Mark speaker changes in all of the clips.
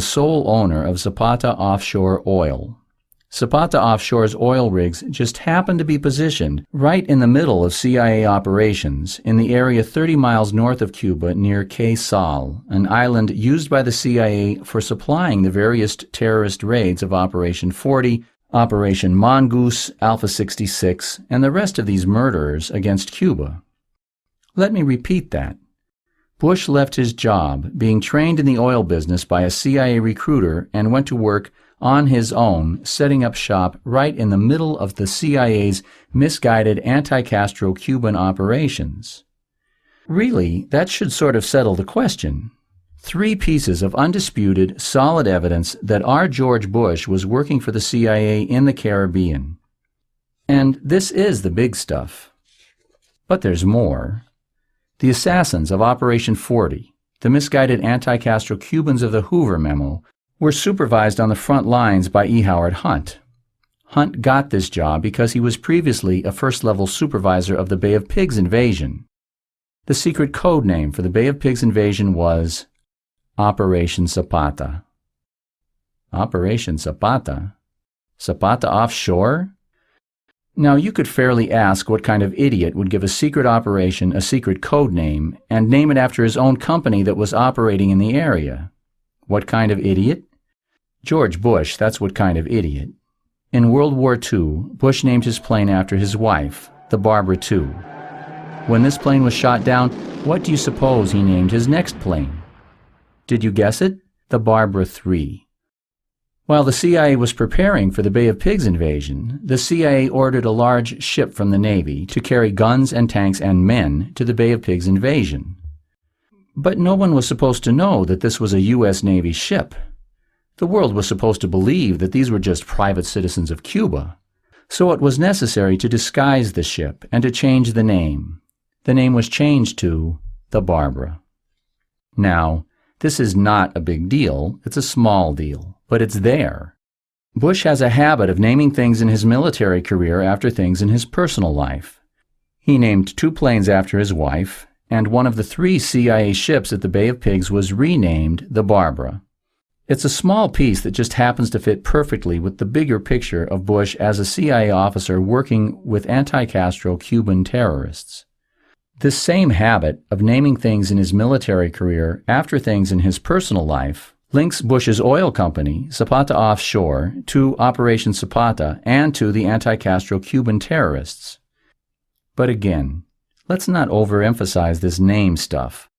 Speaker 1: sole owner of Zapata Offshore Oil. Zapata Offshore's oil rigs just happened to be positioned right in the middle of CIA operations in the area 30 miles north of Cuba near Cay Sal, an island used by the CIA for supplying the various terrorist raids of Operation 40, Operation Mongoose, Alpha 66, and the rest of these murderers against Cuba. Let me repeat that. Bush left his job, being trained in the oil business by a CIA recruiter, and went to work on his own, setting up shop right in the middle of the CIA's misguided anti-Castro Cuban operations. Really, that should sort of settle the question. 3 pieces of undisputed, solid evidence that our George Bush was working for the CIA in the Caribbean. And this is the big stuff. But there's more. The assassins of Operation 40, the misguided anti-Castro Cubans of the Hoover Memo, were supervised on the front lines by E. Howard Hunt. Hunt got this job because he was previously a first-level supervisor of the Bay of Pigs invasion. The secret code name for the Bay of Pigs invasion was Operation Zapata. Operation Zapata? Zapata offshore? Now, you could fairly ask what kind of idiot would give a secret operation a secret code name and name it after his own company that was operating in the area. What kind of idiot? George Bush, that's what kind of idiot. In World War II, Bush named his plane after his wife, the Barbara II. When this plane was shot down, what do you suppose he named his next plane? Did you guess it? The Barbara III. While the CIA was preparing for the Bay of Pigs invasion, the CIA ordered a large ship from the Navy to carry guns and tanks and men to the Bay of Pigs invasion. But no one was supposed to know that this was a U.S. Navy ship. The world was supposed to believe that these were just private citizens of Cuba. So it was necessary to disguise the ship and to change the name. The name was changed to the Barbara. Now, this is not a big deal, it's a small deal, but it's there. Bush has a habit of naming things in his military career after things in his personal life. He named 2 planes after his wife, and one of the 3 CIA ships at the Bay of Pigs was renamed the Barbara. It's a small piece that just happens to fit perfectly with the bigger picture of Bush as a CIA officer working with anti-Castro Cuban terrorists. This same habit of naming things in his military career after things in his personal life links Bush's oil company, Zapata Offshore, to Operation Zapata and to the anti-Castro Cuban terrorists. But again, let's not overemphasize this name stuff.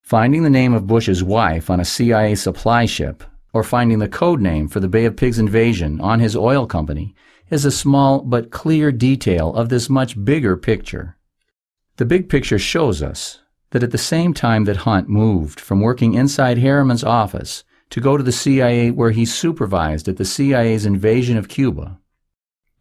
Speaker 1: Finding the name of Bush's wife on a CIA supply ship, or finding the code name for the Bay of Pigs invasion on his oil company, is a small but clear detail of this much bigger picture. The big picture shows us that at the same time that Hunt moved from working inside Harriman's office to go to the CIA where he supervised at the CIA's invasion of Cuba,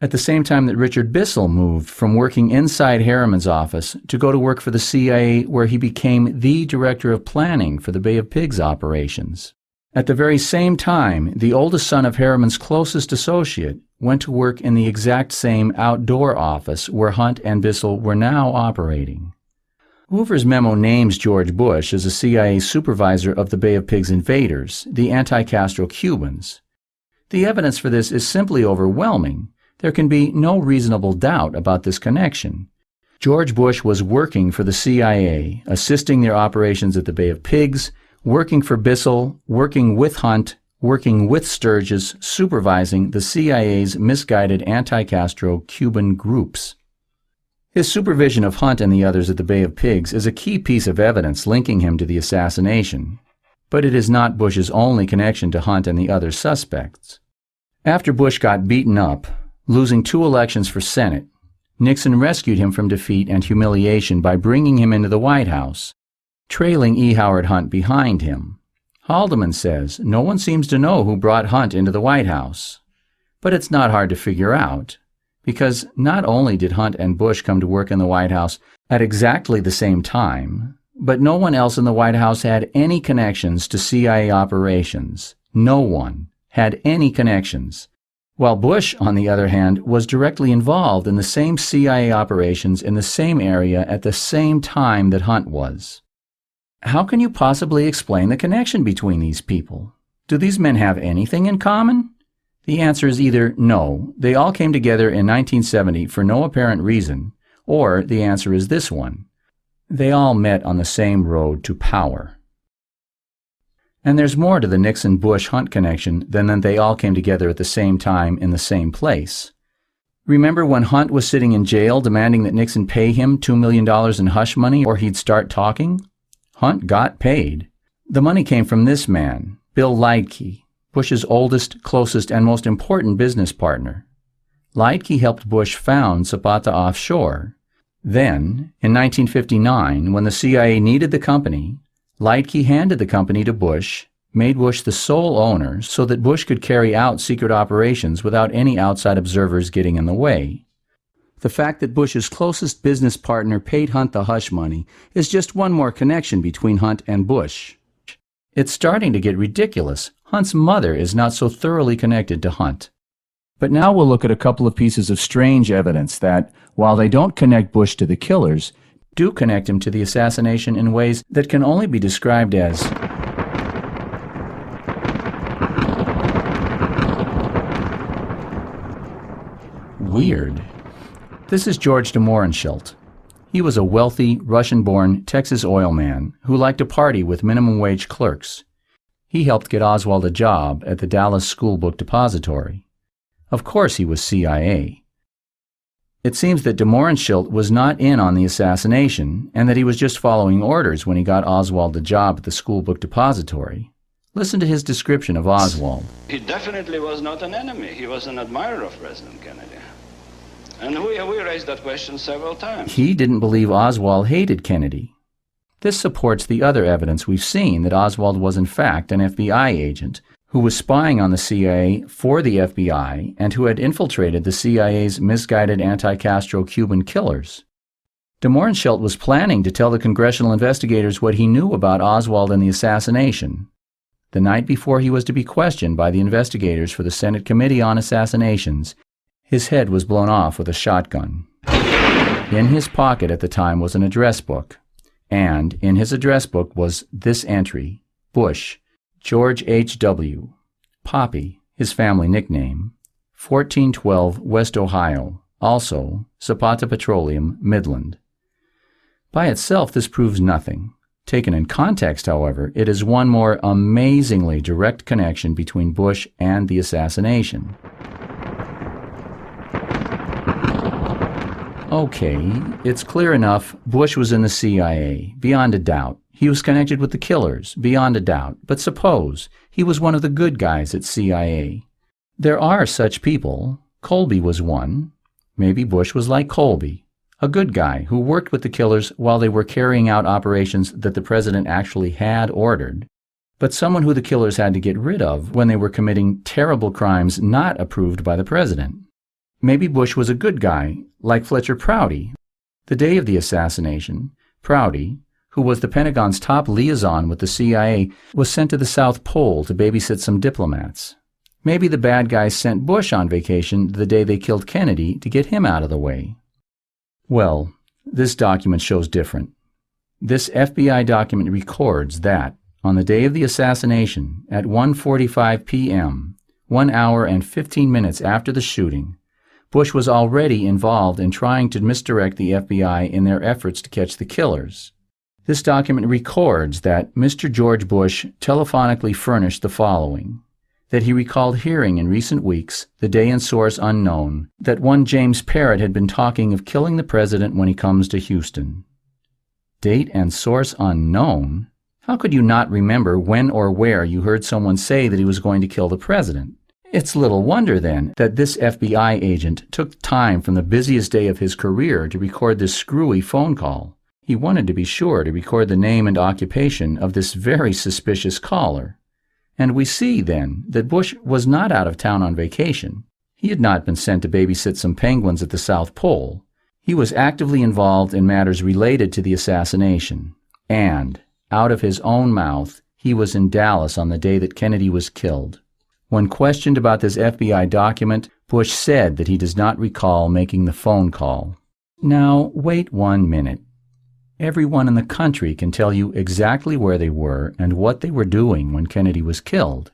Speaker 1: at the same time that Richard Bissell moved from working inside Harriman's office to go to work for the CIA where he became the director of planning for the Bay of Pigs operations, at the very same time, the oldest son of Harriman's closest associate went to work in the exact same outdoor office where Hunt and Bissell were now operating. Hoover's memo names George Bush as a CIA supervisor of the Bay of Pigs invaders, the anti-Castro Cubans. The evidence for this is simply overwhelming. There can be no reasonable doubt about this connection. George Bush was working for the CIA, assisting their operations at the Bay of Pigs, working for Bissell, working with Hunt, working with Sturgis, supervising the CIA's misguided anti-Castro Cuban groups. His supervision of Hunt and the others at the Bay of Pigs is a key piece of evidence linking him to the assassination, but it is not Bush's only connection to Hunt and the other suspects. After Bush got beaten up, losing 2 elections for Senate, Nixon rescued him from defeat and humiliation by bringing him into the White House, trailing E. Howard Hunt behind him. Haldeman says no one seems to know who brought Hunt into the White House. But it's not hard to figure out, because not only did Hunt and Bush come to work in the White House at exactly the same time, but no one else in the White House had any connections to CIA operations. No one had any connections. While Bush, on the other hand, was directly involved in the same CIA operations in the same area at the same time that Hunt was. How can you possibly explain the connection between these people? Do these men have anything in common? The answer is either no, they all came together in 1970 for no apparent reason, or the answer is this one. They all met on the same road to power. And there's more to the Nixon-Bush-Hunt connection than that they all came together at the same time in the same place. Remember when Hunt was sitting in jail demanding that Nixon pay him $2 million in hush money or he'd start talking? Hunt got paid. The money came from this man, Bill Leitke, Bush's oldest, closest, and most important business partner. Leitke helped Bush found Zapata Offshore. Then, in 1959, when the CIA needed the company, Leitke handed the company to Bush, made Bush the sole owner so that Bush could carry out secret operations without any outside observers getting in the way. The fact that Bush's closest business partner paid Hunt the hush money is just one more connection between Hunt and Bush. It's starting to get ridiculous. Hunt's mother is not so thoroughly connected to Hunt. But now we'll look at a couple of pieces of strange evidence that, while they don't connect Bush to the killers, do connect him to the assassination in ways that can only be described as weird. This is George de Mohrenschildt. He was a wealthy, Russian-born Texas oil man who liked to party with minimum-wage clerks. He helped get Oswald a job at the Dallas School Book Depository. Of course he was CIA. It seems that de Mohrenschildt was not in on the assassination and that he was just following orders when he got Oswald the job at the School Book Depository. Listen to his description of Oswald.
Speaker 2: He definitely was not an enemy. He was an admirer of President Kennedy. And we raised that question several times.
Speaker 1: He didn't believe Oswald hated Kennedy. This supports the other evidence we've seen that Oswald was in fact an FBI agent who was spying on the CIA for the FBI and who had infiltrated the CIA's misguided anti-Castro Cuban killers. De Mohrenschildt was planning to tell the congressional investigators what he knew about Oswald and the assassination. The night before he was to be questioned by the investigators for the Senate Committee on Assassinations, his head was blown off with a shotgun. In his pocket at the time was an address book, and in his address book was this entry: Bush, George H.W., Poppy, his family nickname, 1412 West Ohio, also Zapata Petroleum, Midland. By itself, this proves nothing. Taken in context, however, it is one more amazingly direct connection between Bush and the assassination. Okay, it's clear enough Bush was in the CIA, beyond a doubt. He was connected with the killers, beyond a doubt. But suppose he was one of the good guys at CIA. There are such people. Colby was one. Maybe Bush was like Colby, a good guy who worked with the killers while they were carrying out operations that the president actually had ordered, but someone who the killers had to get rid of when they were committing terrible crimes not approved by the president. Maybe Bush was a good guy, like Fletcher Prouty. The day of the assassination, Prouty, who was the Pentagon's top liaison with the CIA, was sent to the South Pole to babysit some diplomats. Maybe the bad guys sent Bush on vacation the day they killed Kennedy to get him out of the way. Well, this document shows different. This FBI document records that, on the day of the assassination, at 1:45 p.m., 1 hour and 15 minutes after the shooting, Bush was already involved in trying to misdirect the FBI in their efforts to catch the killers. This document records that Mr. George Bush telephonically furnished the following: that he recalled hearing in recent weeks, the day and source unknown, that one James Parrott had been talking of killing the president when he comes to Houston. Date and source unknown? How could you not remember when or where you heard someone say that he was going to kill the president? It's little wonder, then, that this FBI agent took time from the busiest day of his career to record this screwy phone call. He wanted to be sure to record the name and occupation of this very suspicious caller. And we see, then, that Bush was not out of town on vacation. He had not been sent to babysit some penguins at the South Pole. He was actively involved in matters related to the assassination. And, out of his own mouth, he was in Dallas on the day that Kennedy was killed. When questioned about this FBI document, Bush said that he does not recall making the phone call. Now, wait 1 minute. Everyone in the country can tell you exactly where they were and what they were doing when Kennedy was killed.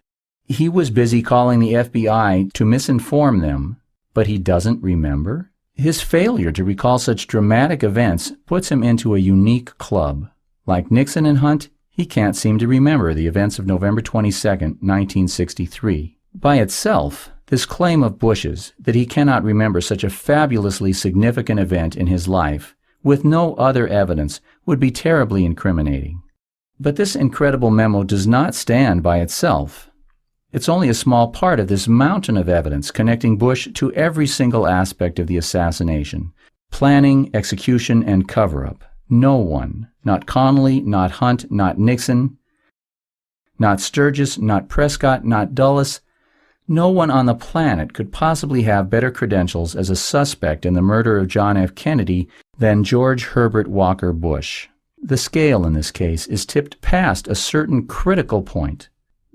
Speaker 1: He was busy calling the FBI to misinform them, but he doesn't remember? His failure to recall such dramatic events puts him into a unique club. Like Nixon and Hunt, he can't seem to remember the events of November 22, 1963. By itself, this claim of Bush's that he cannot remember such a fabulously significant event in his life, with no other evidence, would be terribly incriminating. But this incredible memo does not stand by itself. It's only a small part of this mountain of evidence connecting Bush to every single aspect of the assassination: planning, execution, and cover-up. No one, not Connally, not Hunt, not Nixon, not Sturgis, not Prescott, not Dulles, no one on the planet could possibly have better credentials as a suspect in the murder of John F. Kennedy than George Herbert Walker Bush. The scale in this case is tipped past a certain critical point.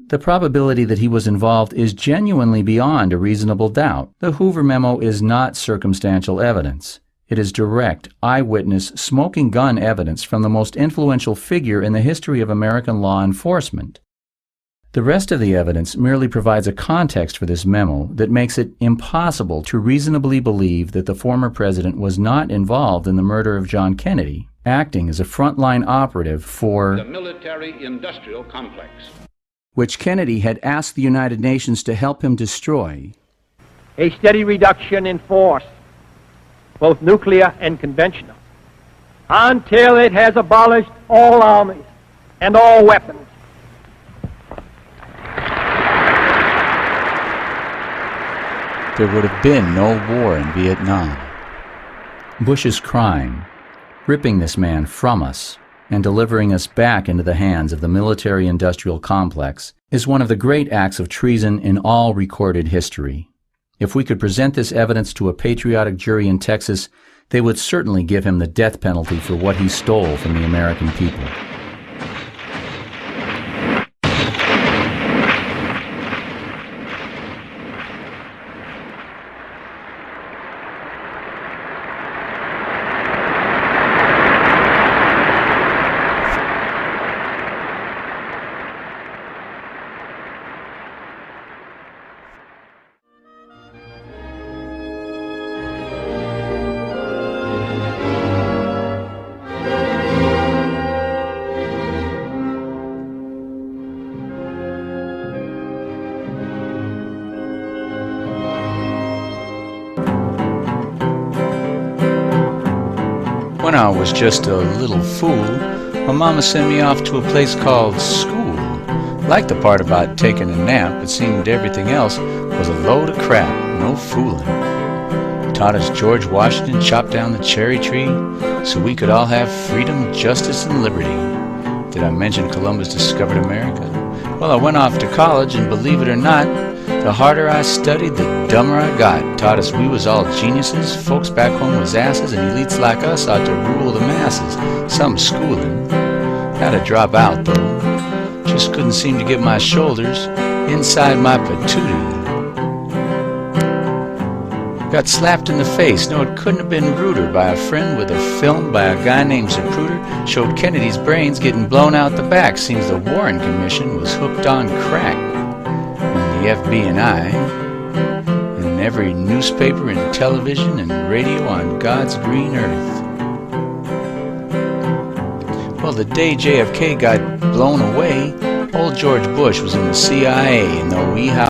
Speaker 1: The probability that he was involved is genuinely beyond a reasonable doubt. The Hoover memo is not circumstantial evidence. It is direct, eyewitness, smoking gun evidence from the most influential figure in the history of American law enforcement. The rest of the evidence merely provides a context for this memo that makes it impossible to reasonably believe that the former president was not involved in the murder of John Kennedy, acting as a frontline operative for
Speaker 3: the military-industrial complex,
Speaker 1: which Kennedy had asked the United Nations to help him destroy.
Speaker 4: A steady reduction in force, both nuclear and conventional, until it has abolished all armies and all weapons.
Speaker 1: There would have been no war in Vietnam. Bush's crime, ripping this man from us and delivering us back into the hands of the military-industrial complex, is one of the great acts of treason in all recorded history. If we could present this evidence to a patriotic jury in Texas, they would certainly give him the death penalty for what he stole from the American people. When I was just a little fool, my mama sent me off to a place called school. Liked the part about taking a nap, it seemed everything else was a load of crap, no fooling. Taught us George Washington chopped down the cherry tree so we could all have freedom, justice, and liberty. Did I mention Columbus discovered America? Well, I went off to college, and believe it or not, the harder I studied, the dumber I got. Taught us we was all geniuses, folks back home was asses, and elites like us ought to rule the masses. Some schooling. Had to drop out, though. Just couldn't seem to get my shoulders inside my patootie. Got slapped in the face. No, it couldn't have been ruder by a friend with a film by a guy named Zapruder. Showed Kennedy's brains getting blown out the back. Seems the Warren Commission was hooked on crack. And the FBI, and every newspaper and television and radio on God's green earth. Well, the day JFK got blown away, old George Bush was in the CIA in the wee house.